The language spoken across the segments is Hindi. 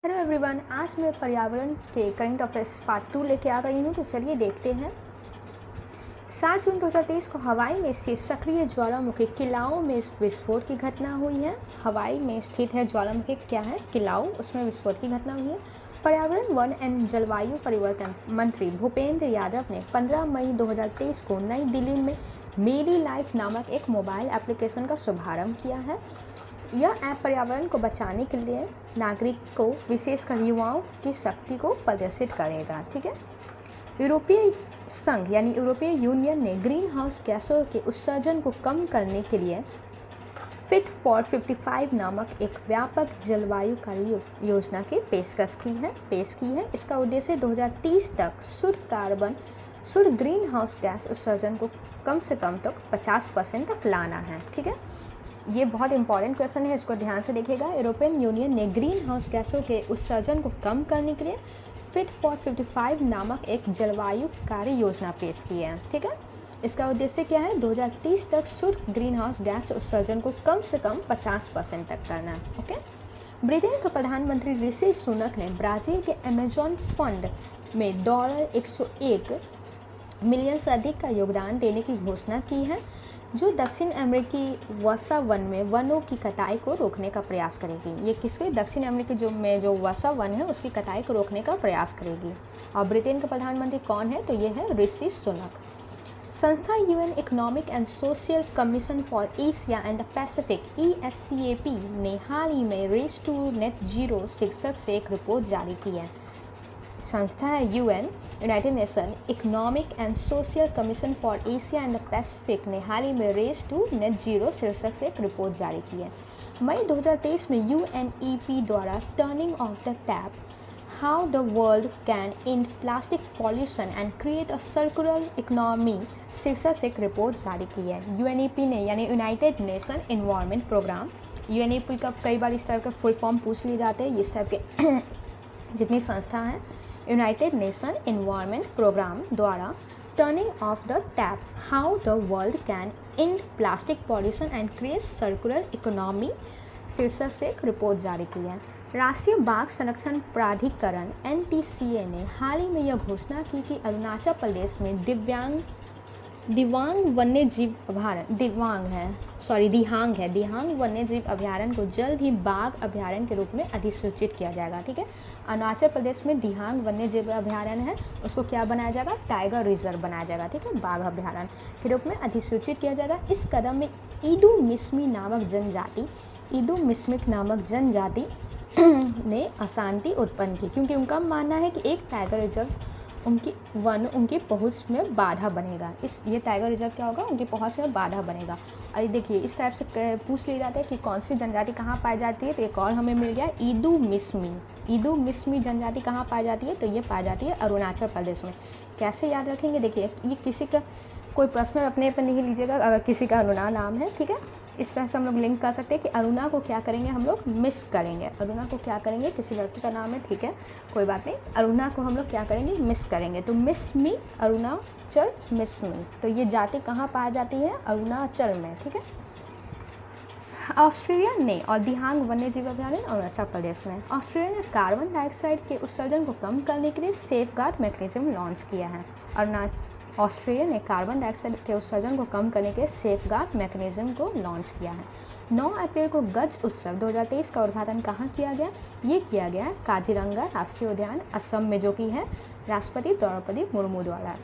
हेलो एवरीवन, आज मैं पर्यावरण के करंट अफेयर्स पार्ट 2 लेके आ गई हूँ। तो चलिए देखते हैं। 7 जून 2023 को हवाई में स्थित सक्रिय ज्वालामुखी किलाओ में विस्फोट की घटना हुई है। हवाई में स्थित है ज्वालामुखी, क्या है, किलाओ, उसमें विस्फोट की घटना हुई है। पर्यावरण, वन एंड जलवायु परिवर्तन मंत्री भूपेंद्र यादव ने 15 मई 2023 को नई दिल्ली में मेरी लाइफ नामक एक मोबाइल एप्लीकेशन का शुभारंभ किया है। यह ऐप पर्यावरण को बचाने के लिए नागरिकों, विशेषकर युवाओं की शक्ति को प्रदर्शित करेगा। ठीक है। यूरोपीय संघ यानी यूरोपीय यूनियन ने ग्रीन हाउस गैसों के उत्सर्जन को कम करने के लिए फिट फॉर 55 नामक एक व्यापक जलवायु कार्य योजना की पेश की है। इसका उद्देश्य 2030 तक शुद्ध ग्रीन हाउस गैस उत्सर्जन को कम से कम तक 50% तक लाना है। ठीक है। ये बहुत इंपॉर्टेंट क्वेश्चन है, इसको ध्यान से देखिएगा। यूरोपियन यूनियन ने ग्रीन हाउस गैसों के उत्सर्जन को कम करने के लिए फिट फॉर 55 नामक एक जलवायु कार्य योजना पेश की है। ठीक है। इसका उद्देश्य क्या है? 2030 तक शुद्ध ग्रीन हाउस गैस उत्सर्जन को कम से कम 50% तक करना है। ओके। ब्रिटेन के प्रधानमंत्री ऋषि सुनक ने ब्राज़ील के अमेजॉन फंड में $101 मिलियन से अधिक का योगदान देने की घोषणा की है, जो दक्षिण अमेरिकी वर्षा वन में वनों की कटाई को रोकने का प्रयास करेगी। ये किसके? दक्षिण अमेरिकी जो वर्षा वन है उसकी कटाई को रोकने का प्रयास करेगी। और ब्रिटेन के प्रधानमंत्री कौन है? तो ये है ऋषि सुनक। संस्था UN economic and social commission for Asia and the Pacific ESCAP ने हाल ही में रेस टू नेट जीरो शीर्षक से एक रिपोर्ट जारी की है। संस्था है UN, United nation economic and social commission for Asia and the Pacific ने हाल ही में रेस टू नेट जीरो शीर्षक से एक रिपोर्ट जारी की है। मई 2023 में UNEP द्वारा turning of the tap, how the world can and plastic pollution and create a circular economy शीर्षक से एक रिपोर्ट जारी की है। UNEP ने यानी United Nation Environment Programme, UNEP का कई बार इस टाइप का फुल फॉर्म पूछ लिए जाते हैं। इस टाइप के जितनी संस्था हैं, यूनाइटेड नेशन इन्वायरमेंट प्रोग्राम द्वारा turning of the tap, how the world can and plastic pollution and create circular economy शीर्षक से एक रिपोर्ट जारी की है। राष्ट्रीय बाघ संरक्षण प्राधिकरण NTCA ने हाल ही में यह घोषणा की कि अरुणाचल प्रदेश में दिबांग वन्यजीव अभयारण्य दिहांग वन्यजीव अभयारण्य को जल्द ही बाघ अभयारण्य के रूप में अधिसूचित किया जाएगा। ठीक है। अरुणाचल प्रदेश में दिहांग वन्यजीव अभयारण्य है, उसको क्या बनाया जाएगा? टाइगर रिजर्व बनाया जाएगा। ठीक है। बाघ अभयारण्य के रूप में अधिसूचित किया जाएगा। इस कदम में ईदू मिस्मिक नामक जनजाति ने अशांति उत्पन्न की, क्योंकि उनका मानना है कि एक टाइगर रिजर्व उनकी पहुंच में बाधा बनेगा। ये टाइगर रिजर्व क्या होगा? उनकी पहुंच में बाधा बनेगा। और ये देखिए, इस टाइप से पूछ लिया जाता है कि कौन सी जनजाति कहाँ पाई जाती है। तो एक और हमें मिल गया, ईदू मिस्मी जनजाति कहाँ पाई जाती है? तो ये पाई जाती है अरुणाचल प्रदेश में। कैसे याद रखेंगे? देखिए, ये किसी का कोई पर्सनल अपने पर नहीं लीजिएगा अगर किसी का अरुणा नाम है। ठीक है। इस तरह से हम लोग लिंक कर सकते हैं कि अरुणा को क्या करेंगे, हम लोग मिस करेंगे। अरुणा को क्या करेंगे? किसी लड़की का नाम है, ठीक है, कोई बात नहीं। अरुणा को हम लोग क्या करेंगे? मिस करेंगे। तो मिस्मी, अरुणाचल मिस्मी। तो ये जाति कहाँ पाई जाती है? अरुणाचल में। ठीक है। ऑस्ट्रेलिया ने और दिहांग वन्यजीव अभयारण्य अरुणाचल प्रदेश में। ऑस्ट्रेलिया ने कार्बन डाइऑक्साइड के उत्सर्जन को कम करने के लिए सेफगार्ड मैकेनिज्म लॉन्च किया है। ऑस्ट्रेलिया ने कार्बन डाइऑक्साइड के उत्सर्जन को कम करने के सेफगार्ड मैकेनिज्म को लॉन्च किया है। 9 अप्रैल को गज उत्सव 2023 का उद्घाटन कहाँ किया गया? ये किया गया काजीरंगा राष्ट्रीय उद्यान, असम में, जो कि है राष्ट्रपति द्रौपदी मुर्मू द्वारा।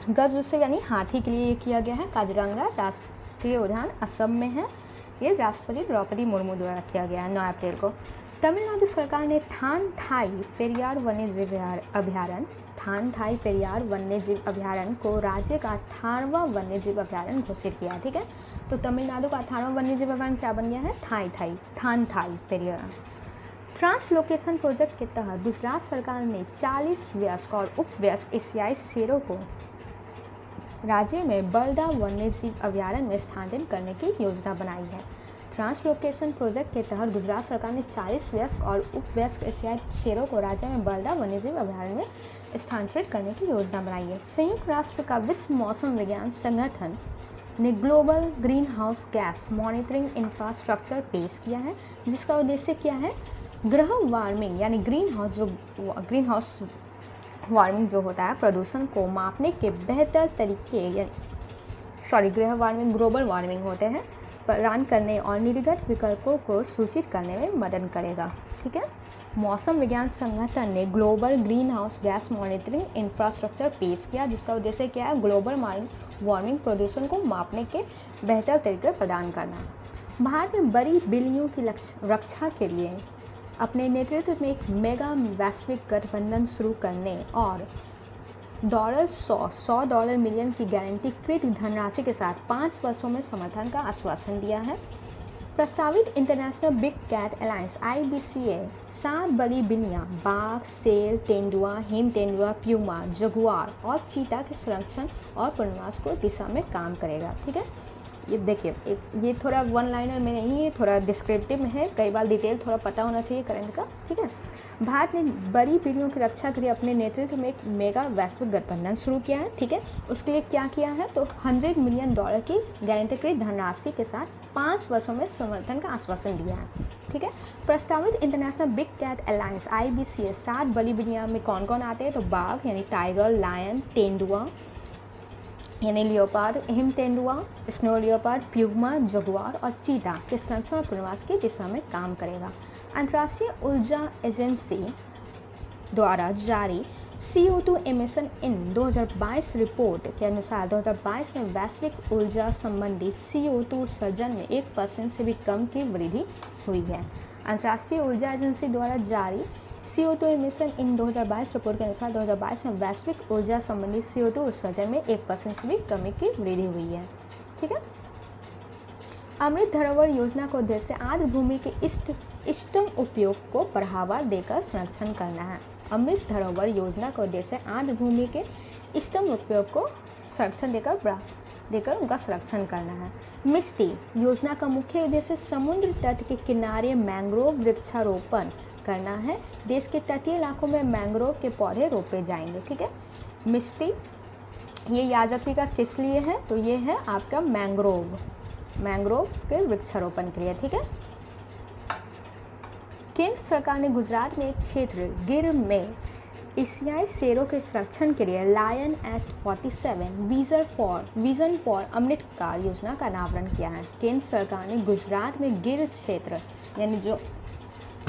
गज उत्सव यानी हाथी के लिए ये किया गया है। काजीरंगा राष्ट्रीय उद्यान असम में है। ये राष्ट्रपति द्रौपदी मुर्मू द्वारा किया गया है 9 अप्रैल को। तमिलनाडु सरकार ने थान थाई पेरियार वन्यजीव अभयारण्य को राज्य का 18वां वन्यजीव अभयारण्य घोषित किया। ठीक है। तो तमिलनाडु का 18वां वन्यजीव अभयारण्य क्या बन गया है? थान थाई पेरियार। ट्रांसलोकेशन प्रोजेक्ट के तहत गुजरात सरकार ने 40 वयस्क और उपवयस्क एशियाई शेरों को राज्य में बलदा वन्यजीव अभयारण्य में स्थानांतरित करने की योजना बनाई है। ट्रांसलोकेशन प्रोजेक्ट के तहत गुजरात सरकार ने 40 वयस्क और उपवयस्क एशियाई शेरों को राज्य में बलदा वन्यजीव अभयारण्य में स्थानांतरित करने की योजना बनाई है। संयुक्त राष्ट्र का विश्व मौसम विज्ञान संगठन ने global green house gas monitoring infrastructure पेश किया है, जिसका उद्देश्य क्या है? ग्रह वार्मिंग यानी ग्रीन हाउस वार्मिंग जो होता है प्रदूषण को मापने के बेहतर तरीके ग्रह वार्मिंग ग्लोबल वार्मिंग होते हैं प्रदान करने और निर्गत विकल्पों को सूचित करने में मदद करेगा। ठीक है, मौसम विज्ञान संगठन ने global green house gas monitoring infrastructure पेश किया, जिसका उद्देश्य क्या है, ग्लोबल वार्मिंग प्रदूषण को मापने के बेहतर तरीके प्रदान करना। भारत में बड़ी बिल्लियों की रक्षा के लिए अपने नेतृत्व में एक मेगा वैश्विक गठबंधन शुरू करने और $100 मिलियन की गारंटीकृत धनराशि के साथ 5 वर्षों में समर्थन का आश्वासन दिया है। प्रस्तावित International Big Cat Alliance IBCA 7 बड़ी बिल्लियाँ बाघ, शेर, तेंदुआ, हिम तेंदुआ, प्यूमा, जगुआर और चीता के संरक्षण और पुनर्वास को दिशा में काम करेगा। ठीक है, ये देखिए ये थोड़ा वन लाइनर में नहीं है, थोड़ा डिस्क्रिप्टिव में है, कई बार डिटेल थोड़ा पता होना चाहिए करंट का। ठीक है, भारत ने बड़ी बिल्लियों की रक्षा के लिए अपने नेतृत्व में एक मेगा वैश्विक गठबंधन शुरू किया है। ठीक है, उसके लिए क्या किया है, तो $100 मिलियन की गारंटीकृत धनराशि के साथ 5 वर्षों में समर्थन का आश्वासन दिया है। ठीक है, प्रस्तावित International Big Cat Alliance IBCA 7 बड़ी बिल्लियाँ में कौन कौन आते हैं, तो बाघ यानी टाइगर, लायन, तेंदुआ यानी लियोपार्ड, हिम तेंदुआ, स्नो लियोपार्ड, प्यूमा, जगुआर और चीता के संरक्षण और पुनर्वास की दिशा में काम करेगा। अंतर्राष्ट्रीय ऊर्जा एजेंसी द्वारा जारी CO2 एमिशन इन 2022 रिपोर्ट के अनुसार 2022 में वैश्विक ऊर्जा संबंधी CO2 उत्सर्जन में 1% से भी कम की वृद्धि हुई है। अंतर्राष्ट्रीय ऊर्जा एजेंसी द्वारा जारी CO2 एमिशन इन 2022 रिपोर्ट के अनुसार 2022 में वैश्विक ऊर्जा संबंधी CO2 उत्सर्जन में 1% से भी कमी की वृद्धि हुई है। ठीक है, अमृत धरोहर योजना का उद्देश्य आर्द्र भूमि के इष्टतम उपयोग को बढ़ावा देकर संरक्षण करना है। अमृत धरोहर योजना का उद्देश्य आर्द्र भूमि के इष्टतम उपयोग को संरक्षण देकर उनका संरक्षण करना है। मिस्टी योजना का मुख्य उद्देश्य समुद्र तट के किनारे मैंग्रोव वृक्षारोपण करना है। देश के तटीय इलाकों में मैंग्रोव के पौधे रोपे जाएंगे। ठीक है, मिस्टी ये याद रखिएगा किस लिए है, तो ये है आपका मैंग्रोव के वृक्षारोपण के लिए। ठीक है, केंद्र सरकार ने गुजरात में एक क्षेत्र गिर में एशियाई शेरों के संरक्षण के लिए Lion Act 47 vision for Amrit कार योजना का अनावरण किया है। केंद्र सरकार ने गुजरात में गिर क्षेत्र यानी जो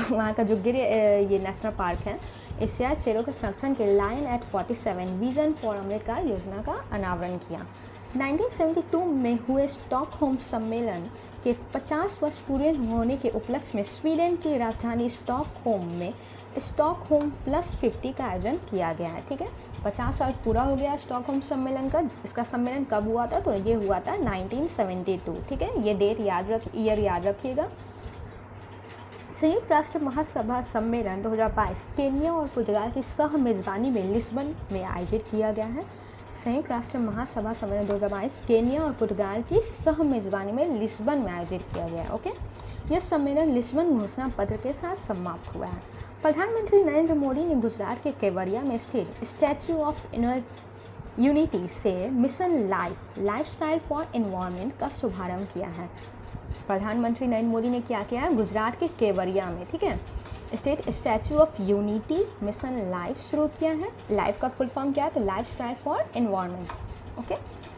वहाँ का जो गिर ये नेशनल पार्क है, एशियाई शेरों के संरक्षण के Lion Act 47 vision for Amrit कार योजना का अनावरण किया। 1972 में हुए स्टॉकहोम सम्मेलन के 50 वर्ष पूरे होने के उपलक्ष्य में स्वीडन की राजधानी स्टॉकहोम में स्टॉकहोम +50 का आयोजन किया गया है। ठीक है, 50 साल पूरा हो गया स्टॉकहोम सम्मेलन का। इसका सम्मेलन कब हुआ था, तो ये हुआ था 1972। ठीक है, ये डेट ईयर याद रखिएगा। संयुक्त राष्ट्र महासभा सम्मेलन 2022 केन्या और पुर्तगाल की सह मेज़बानी में लिस्बन में आयोजित किया गया है। संयुक्त राष्ट्र महासभा सम्मेलन 2022 केन्या और पुर्तगाल की सह मेज़बानी में लिस्बन में आयोजित किया गया है। ओके, यह सम्मेलन लिस्बन घोषणा पत्र के साथ समाप्त हुआ है। प्रधानमंत्री नरेंद्र मोदी ने गुजरात के केवड़िया में स्थित स्टैच्यू ऑफ यूनिटी से मिशन लाइफस्टाइल फॉर एनवायरनमेंट का शुभारंभ किया है। प्रधानमंत्री नरेंद्र मोदी ने क्या किया है, गुजरात के केवड़िया में, ठीक है, state statue of unity mission life शुरू किया है। लाइफ का फुल फॉर्म क्या है, तो लाइफस्टाइल फॉर एनवायरनमेंट। ओके,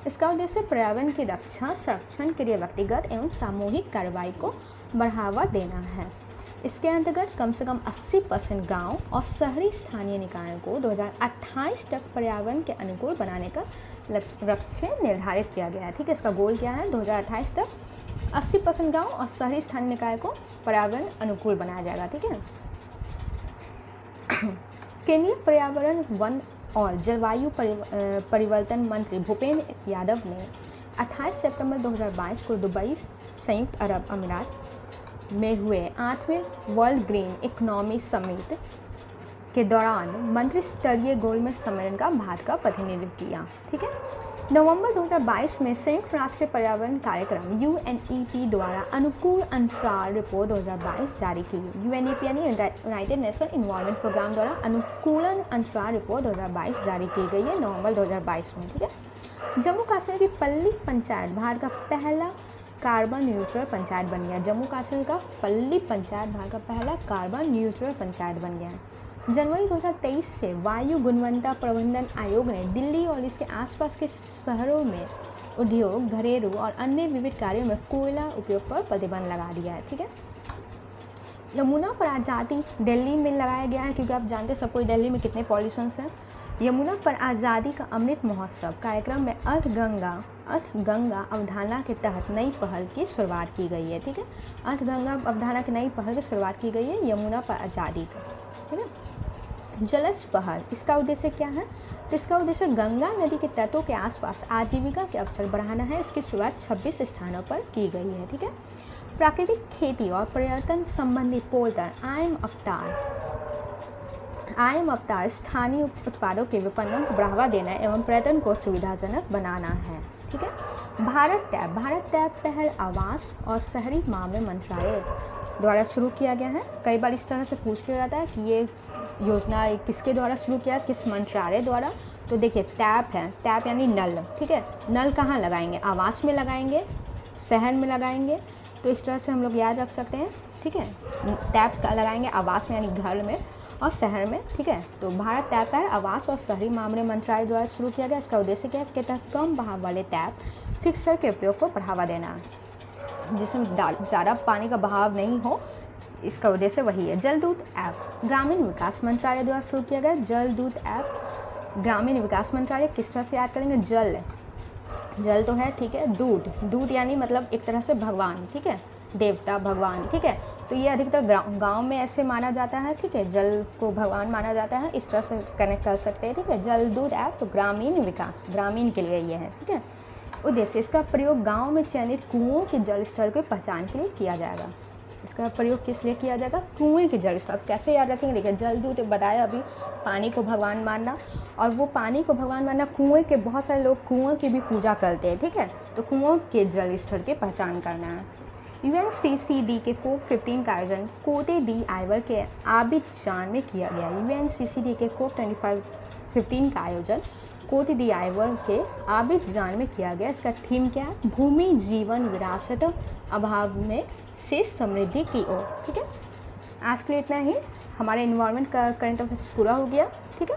इसका उद्देश्य पर्यावरण की रक्षा संरक्षण के लिए व्यक्तिगत एवं सामूहिक कार्रवाई को बढ़ावा देना है। इसके अंतर्गत कम से कम 80% गांव और शहरी स्थानीय निकायों को 2028 तक पर्यावरण के अनुकूल बनाने का लक्ष्य निर्धारित किया गया है। ठीक है, इसका गोल क्या है, 2028 तक 80% गांव और शहरी स्थानीय निकाय को पर्यावरण अनुकूल बनाया जाएगा। ठीक है, केंद्रीय पर्यावरण वन और जलवायु परिवर्तन मंत्री भूपेंद्र यादव ने 28 सितंबर 2022 को दुबई संयुक्त अरब अमीरात में हुए 8वें वर्ल्ड ग्रीन इकोनॉमी समिट के दौरान मंत्री स्तरीय गोलमेज सम्मेलन का भारत का प्रतिनिधित्व किया। ठीक है, नवंबर 2022 में संयुक्त राष्ट्र पर्यावरण कार्यक्रम UNEP द्वारा अनुकूल अंतराल रिपोर्ट 2022 जारी की। UNEP यानी यूनाइटेड नेशन इन्वायरमेंट प्रोग्राम द्वारा अनुकूलन अंतराल रिपोर्ट 2022 जारी की गई है नवंबर 2022 में। ठीक है, जम्मू कश्मीर की पल्ली पंचायत भारत का पहला कार्बन न्यूट्रल पंचायत बन गया। जम्मू कश्मीर का पल्ली पंचायत भारत का पहला कार्बन न्यूट्रल पंचायत बन गया है। जनवरी 2023 से वायु गुणवत्ता प्रबंधन आयोग ने दिल्ली और इसके आसपास के शहरों में उद्योग, घरेलू और अन्य विविध कार्यों में कोयला उपयोग पर प्रतिबंध लगा दिया है। ठीक है, यमुना पर आज़ादी दिल्ली में लगाया गया है, क्योंकि आप जानते हैं सबको दिल्ली में कितने पॉल्यूशंस हैं। यमुना पर आज़ादी का अमृत महोत्सव कार्यक्रम में अर्थ गंगा अवधारणा के तहत नई पहल की शुरुआत की गई है। ठीक है, अर्थ गंगा अवधारणा की नई पहल की शुरुआत की गई है यमुना पर आज़ादी का। ठीक है, जलज पहल, इसका उद्देश्य क्या है? तो इसका उद्देश्य गंगा नदी के तटों के आसपास आजीविका के अवसर बढ़ाना है। इसकी शुरुआत 26 स्थानों पर की गई है। ठीक है, प्राकृतिक खेती और पर्यटन संबंधी पोर्टल आई एम अवतार स्थानीय उत्पादों के विपणन को बढ़ावा देना एवं पर्यटन को सुविधाजनक बनाना है। ठीक है, भारत टैब पहल आवास और शहरी मामले मंत्रालय द्वारा शुरू किया गया है। कई बार इस तरह से पूछ लिया जाता है कि ये योजना किसके द्वारा शुरू किया, किस मंत्रालय द्वारा। तो देखिए टैप है, टैप यानी नल। ठीक है, नल कहाँ लगाएंगे? आवास में लगाएंगे, शहर में लगाएंगे। तो इस तरह से हम लोग याद रख सकते हैं। ठीक है, टैप का लगाएंगे आवास में यानी घर में और शहर में। ठीक है, तो भारत टैप है आवास और शहरी मामले मंत्रालय द्वारा शुरू किया गया। इसका उद्देश्य क्या है? इसके तहत कम बहाव वाले टैप फिक्सर के उपयोग को बढ़ावा देना, जिसमें ज़्यादा पानी का बहाव नहीं हो। इसका उद्देश्य वही है। जल दूत ऐप ग्रामीण विकास मंत्रालय द्वारा शुरू किया गया। जल दूत ऐप ग्रामीण विकास मंत्रालय किस तरह से याद करेंगे? जल तो है, ठीक है। दूत यानी मतलब एक तरह से भगवान, ठीक है, देवता भगवान। ठीक है, तो ये अधिकतर गांव में ऐसे माना जाता है। ठीक है, जल को भगवान माना जाता है, इस तरह से कनेक्ट कर सकते हैं। ठीक है, जल दूत ऐप तो ग्रामीण विकास, ग्रामीण के लिए ये है। ठीक है, उद्देश्य इसका प्रयोग गांव में चयनित कुओं के जल स्तर की पहचान के लिए किया जाएगा। इसका प्रयोग किस लिए किया जाएगा? कुएं के जल स्तर। कैसे याद रखेंगे? देखिए, जल दूत बताया अभी, पानी को भगवान मानना, और वो पानी को भगवान मानना, कुएं के बहुत सारे लोग कुएं की भी पूजा करते हैं। ठीक है, तो कुओं के जल स्तर की पहचान करना है। UNCCD के कोप 15 का आयोजन कोते दी आइवर के आबिदजान में किया गया। UNCCD के कोप 15 का आयोजन कोते दी आइवर के आबिदजान में किया गया। इसका थीम क्या है? भूमि जीवन विरासत अभाव में से समृद्धि की ओर। ठीक है, आज के लिए इतना ही। हमारे इन्वायरमेंट का करंट अफेयर्स पूरा हो गया। ठीक है।